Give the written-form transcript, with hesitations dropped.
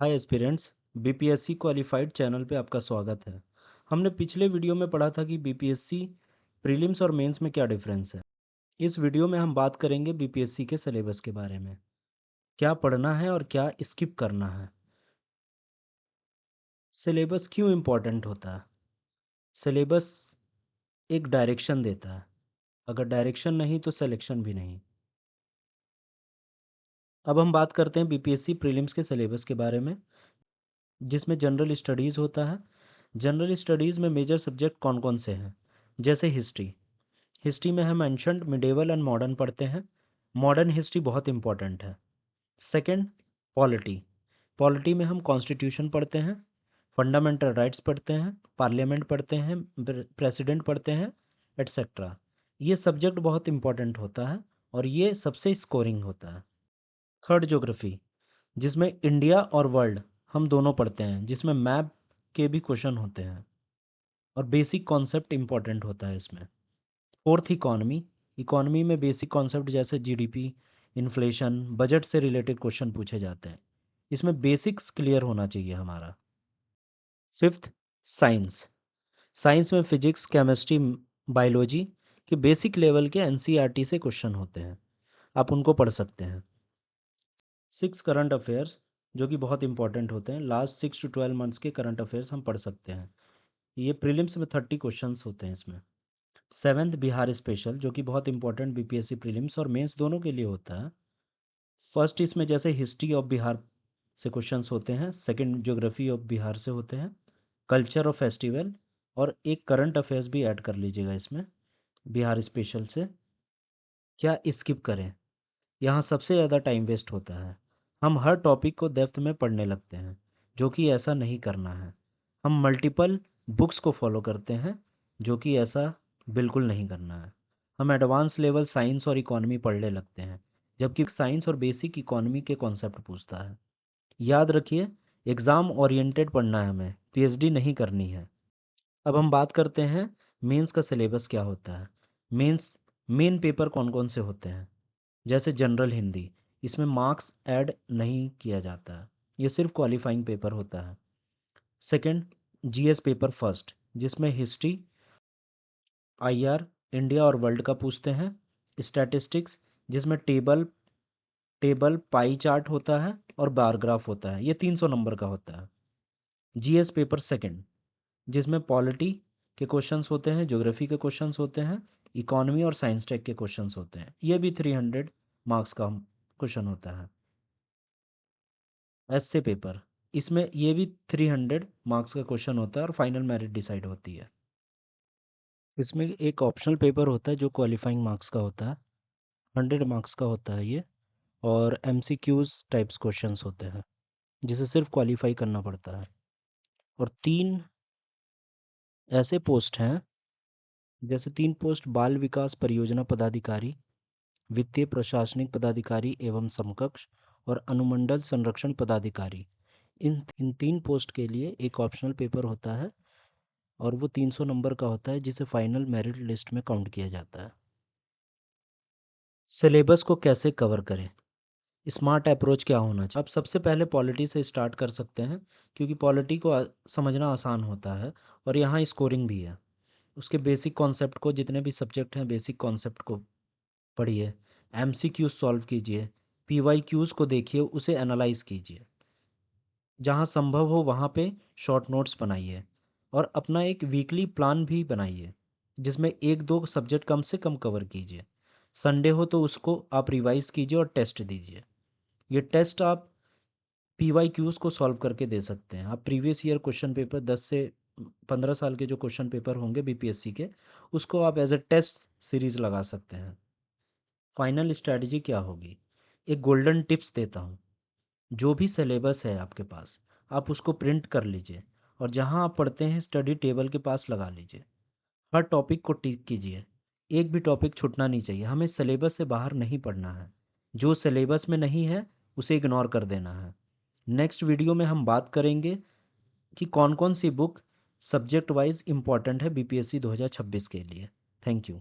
हाय aspirants. BPSC qualified channel पे आपका स्वागत है। हमने पिछले वीडियो में पढ़ा था कि बीपीएससी प्रीलिम्स और मेंस में क्या डिफरेंस है। इस वीडियो में हम बात करेंगे बीपीएससी के सिलेबस के बारे में, क्या पढ़ना है और क्या स्किप करना है। सिलेबस क्यों इम्पोर्टेंट होता है? सिलेबस एक डायरेक्शन देता है, अगर डायरेक्शन नहीं तो सिलेक्शन भी नहीं। अब हम बात करते हैं बीपीएससी प्रीलिम्स के सिलेबस के बारे में, जिसमें जनरल स्टडीज़ होता है। जनरल स्टडीज़ में मेजर सब्जेक्ट कौन कौन से हैं? जैसे हिस्ट्री। हिस्ट्री में हम एंशंट, मिडेवल एंड मॉडर्न पढ़ते हैं। मॉडर्न हिस्ट्री बहुत इंपॉर्टेंट है। Second, polity. पॉलिटी में हम कॉन्स्टिट्यूशन पढ़ते हैं, फंडामेंटल राइट्स पढ़ते हैं, पार्लियामेंट पढ़ते हैं, प्रेसिडेंट पढ़ते हैं, एट्सेट्रा। ये सब्जेक्ट बहुत इंपॉर्टेंट होता है और ये सबसे स्कोरिंग होता है। थर्ड, ज्योग्राफी, जिसमें इंडिया और वर्ल्ड हम दोनों पढ़ते हैं, जिसमें मैप के भी क्वेश्चन होते हैं और बेसिक कॉन्सेप्ट इंपॉर्टेंट होता है इसमें। Fourth, economy. इकोनॉमी में बेसिक कॉन्सेप्ट जैसे जीडीपी, इन्फ्लेशन, बजट से रिलेटेड क्वेश्चन पूछे जाते हैं। इसमें बेसिक्स क्लियर होना चाहिए हमारा। Fifth, science. साइंस में फिजिक्स, केमिस्ट्री, बायोलॉजी के बेसिक लेवल के एनसीईआरटी से क्वेश्चन होते हैं, आप उनको पढ़ सकते हैं। सिक्स, करंट अफेयर्स, जो कि बहुत इंपॉर्टेंट होते हैं। लास्ट 6 to 12 मंथ्स के करंट अफेयर्स हम पढ़ सकते हैं। ये प्रीलिम्स में 30 क्वेश्चंस होते हैं इसमें। सेवेंथ, बिहार स्पेशल, जो कि बहुत इंपॉर्टेंट बीपीएससी प्रीलिम्स और मेंस दोनों के लिए होता है। फर्स्ट इसमें जैसे हिस्ट्री ऑफ बिहार से क्वेश्चंस होते हैं, सेकंड ज्योग्राफी ऑफ बिहार से होते हैं, कल्चर और फेस्टिवल, और एक करंट अफेयर्स भी ऐड कर लीजिएगा इसमें बिहार स्पेशल से। क्या स्किप करें? यहाँ सबसे ज़्यादा टाइम वेस्ट होता है। हम हर टॉपिक को डेप्थ में पढ़ने लगते हैं, जो कि ऐसा नहीं करना है। हम मल्टीपल बुक्स को फॉलो करते हैं, जो कि ऐसा बिल्कुल नहीं करना है। हम एडवांस लेवल साइंस और इकोनॉमी पढ़ने लगते हैं, जबकि साइंस और बेसिक इकोनॉमी के कॉन्सेप्ट पूछता है। याद रखिए, एग्ज़ाम ओरिएंटेड पढ़ना है, हमें पीएचडी नहीं करनी है। अब हम बात करते हैं मेंस का सिलेबस क्या होता है। मेंस मेन पेपर कौन कौन से होते हैं? जैसे जनरल हिंदी, इसमें मार्क्स ऐड नहीं किया जाता है, ये सिर्फ क्वालिफाइंग पेपर होता है। सेकंड, जीएस पेपर फर्स्ट, जिसमें हिस्ट्री, आईआर, इंडिया और वर्ल्ड का पूछते हैं। स्टैटिस्टिक्स, जिसमें टेबल टेबल पाई चार्ट होता है और बार ग्राफ होता है, ये 300 नंबर का होता है। जीएस पेपर सेकंड, जिसमें पॉलिटी के क्वेश्चंस होते हैं, ज्योग्राफी के क्वेश्चंस होते हैं, इकोनॉमी और साइंस टेक के क्वेश्चंस होते हैं, ये भी 300 मार्क्स का क्वेश्चन होता है। एसए पेपर, इसमें ये भी 300 मार्क्स का क्वेश्चन होता है और फाइनल मेरिट डिसाइड होती है। इसमें एक ऑप्शनल पेपर होता है जो क्वालिफाइंग मार्क्स का होता है, 100 मार्क्स का होता है ये, और एमसीक्यूज टाइप्स क्वेश्चंस होते हैं, जिसे सिर्फ क्वालिफाई करना पड़ता है। और तीन ऐसे पोस्ट हैं, जैसे तीन पोस्ट बाल विकास परियोजना पदाधिकारी, वित्तीय प्रशासनिक पदाधिकारी एवं समकक्ष, और अनुमंडल संरक्षण पदाधिकारी। इन तीन पोस्ट के लिए एक ऑप्शनल पेपर होता है और वो 300 नंबर का होता है, जिसे फाइनल मेरिट लिस्ट में काउंट किया जाता है। सिलेबस को कैसे कवर करें? स्मार्ट अप्रोच क्या होना चाहिए? आप सबसे पहले पॉलिटी से स्टार्ट कर सकते हैं, क्योंकि पॉलिटी को समझना आसान होता है और यहाँ स्कोरिंग भी है। उसके बेसिक कॉन्सेप्ट को, जितने भी सब्जेक्ट हैं बेसिक कॉन्सेप्ट को पढ़िए, एमसीक्यूज सॉल्व कीजिए, पीवाईक्यूज को देखिए, उसे एनालाइज कीजिए, जहाँ संभव हो वहाँ पे शॉर्ट नोट्स बनाइए और अपना एक वीकली प्लान भी बनाइए, जिसमें एक दो सब्जेक्ट कम से कम कवर कीजिए। संडे हो तो उसको आप रिवाइज कीजिए और टेस्ट दीजिए। ये टेस्ट आप पीवाईक्यूज को सॉल्व करके दे सकते हैं। आप प्रीवियस ईयर क्वेश्चन पेपर 10 से 15 साल के जो क्वेश्चन पेपर होंगे बीपीएससी के, उसको आप एज ए टेस्ट सीरीज लगा सकते हैं। फाइनल स्ट्रैटेजी क्या होगी? एक गोल्डन टिप्स देता हूँ। जो भी सिलेबस है आपके पास, आप उसको प्रिंट कर लीजिए और जहाँ आप पढ़ते हैं स्टडी टेबल के पास लगा लीजिए। हर टॉपिक को टिक कीजिए, एक भी टॉपिक छूटना नहीं चाहिए। हमें सिलेबस से बाहर नहीं पढ़ना है, जो सिलेबस में नहीं है उसे इग्नोर कर देना है। नेक्स्ट वीडियो में हम बात करेंगे कि कौन कौन सी बुक सब्जेक्ट वाइज इम्पॉर्टेंट है बीपीएससी 2026 के लिए। Thank you.